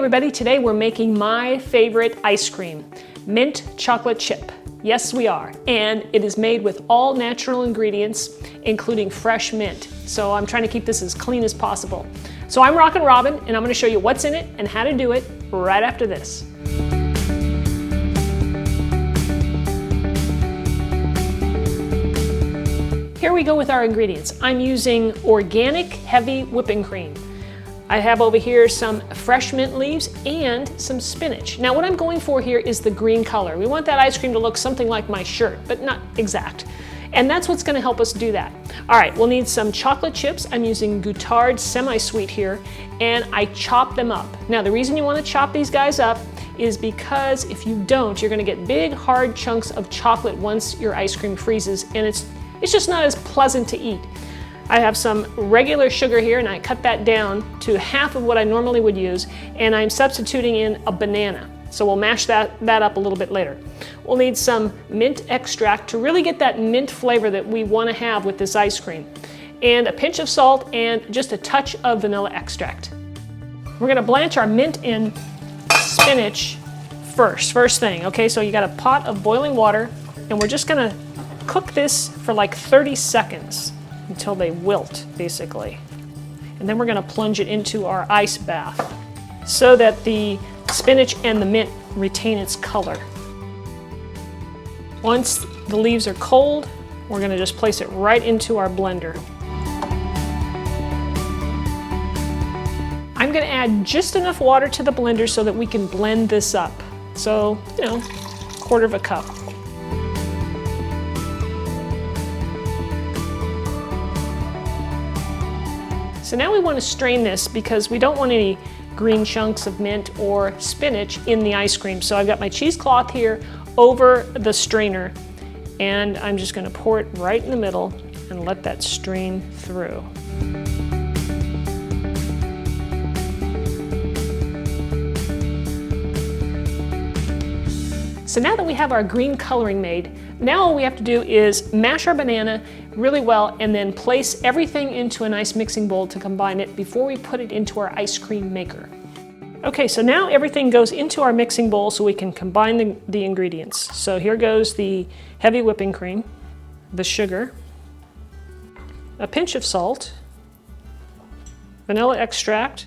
everybody, today we're making my favorite ice cream, mint chocolate chip. Yes, we are. And it is made with all natural ingredients, including fresh mint. So I'm trying to keep this as clean as possible. So I'm Rockin' Robin, and I'm gonna show you what's in it and how to do it right after this. Here we go with our ingredients. I'm using organic heavy whipping cream. I have over here some fresh mint leaves and some spinach. Now what I'm going for here is the green color. We want that ice cream to look something like my shirt, but not exact. And that's what's gonna help us do that. All right, we'll need some chocolate chips. I'm using Goutard semi-sweet here, and I chop them up. Now the reason you wanna chop these guys up is because if you don't, you're gonna get big, hard chunks of chocolate once your ice cream freezes, and it's just not as pleasant to eat. I have some regular sugar here, and I cut that down to half of what I normally would use, and I'm substituting in a banana. So we'll mash that up a little bit later. We'll need some mint extract to really get that mint flavor that we want to have with this ice cream, and a pinch of salt and just a touch of vanilla extract. We're going to blanch our mint and spinach first thing. Okay, so you got a pot of boiling water, and we're just going to cook this for like 30 seconds. Until they wilt, basically. And then we're gonna plunge it into our ice bath so that the spinach and the mint retain its color. Once the leaves are cold, we're gonna just place it right into our blender. I'm gonna add just enough water to the blender so that we can blend this up. So, you know, 1/4 cup. So now we want to strain this because we don't want any green chunks of mint or spinach in the ice cream. So I've got my cheesecloth here over the strainer, and I'm just going to pour it right in the middle and let that strain through. So now that we have our green coloring made, now all we have to do is mash our banana really well and then place everything into a nice mixing bowl to combine it before we put it into our ice cream maker. Okay, so now everything goes into our mixing bowl so we can combine the ingredients. So here goes the heavy whipping cream, the sugar, a pinch of salt, vanilla extract,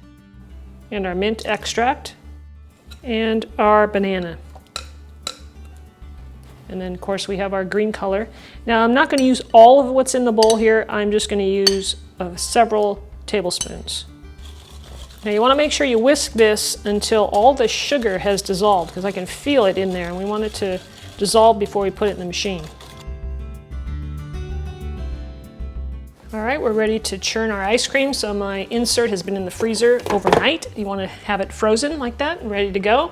and our mint extract, and our banana. And then, of course, we have our green color. Now, I'm not going to use all of what's in the bowl here. I'm just going to use several tablespoons. Now, you want to make sure you whisk this until all the sugar has dissolved, because I can feel it in there, and we want it to dissolve before we put it in the machine. All right, we're ready to churn our ice cream. So my insert has been in the freezer overnight. You want to have it frozen like that and ready to go.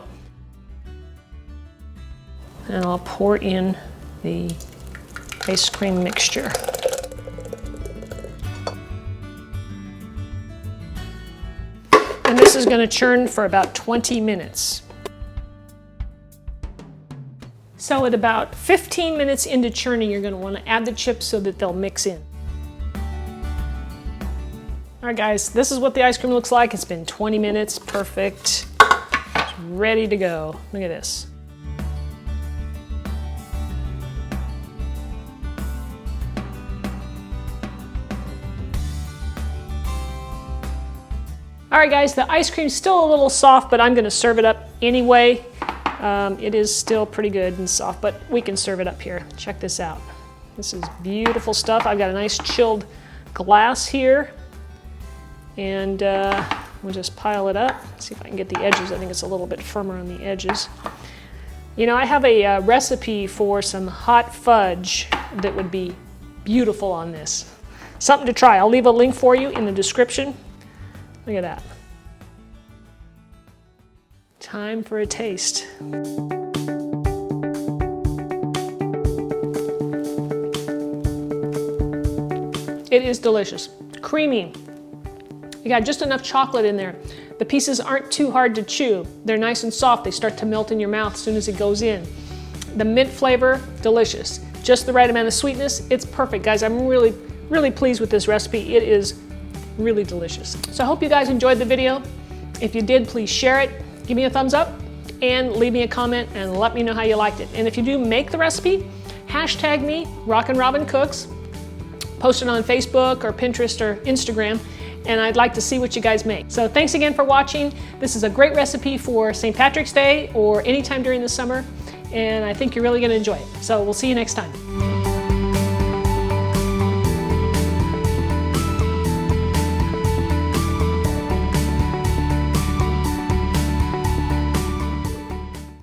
And I'll pour in the ice cream mixture. And this is going to churn for about 20 minutes. So at about 15 minutes into churning, you're going to want to add the chips so that they'll mix in. All right, guys, this is what the ice cream looks like. It's been 20 minutes, perfect. It's ready to go. Look at this. All right, guys, the ice cream's still a little soft, but I'm gonna serve it up anyway. It is still pretty good and soft, but we can serve it up here. Check this out. This is beautiful stuff. I've got a nice chilled glass here, and we'll just pile it up. See if I can get the edges. I think it's a little bit firmer on the edges. You know, I have a recipe for some hot fudge that would be beautiful on this. Something to try. I'll leave a link for you in the description. Look at that. Time for a taste. It is delicious. Creamy. You got just enough chocolate in there. The pieces aren't too hard to chew. They're nice and soft. They start to melt in your mouth as soon as it goes in. The mint flavor, delicious. Just the right amount of sweetness. It's perfect, guys. I'm really pleased with this recipe. It is really delicious. So I hope you guys enjoyed the video. If you did, please share it. give me a thumbs up and leave me a comment and let me know how you liked it. And if you do make the recipe, hashtag me, Rockin' Robin Cooks, post it on Facebook or Pinterest or Instagram, and I'd like to see what you guys make. So thanks again for watching. This is a great recipe for St. Patrick's Day or anytime during the summer, and I think you're really gonna enjoy it. So we'll see you next time.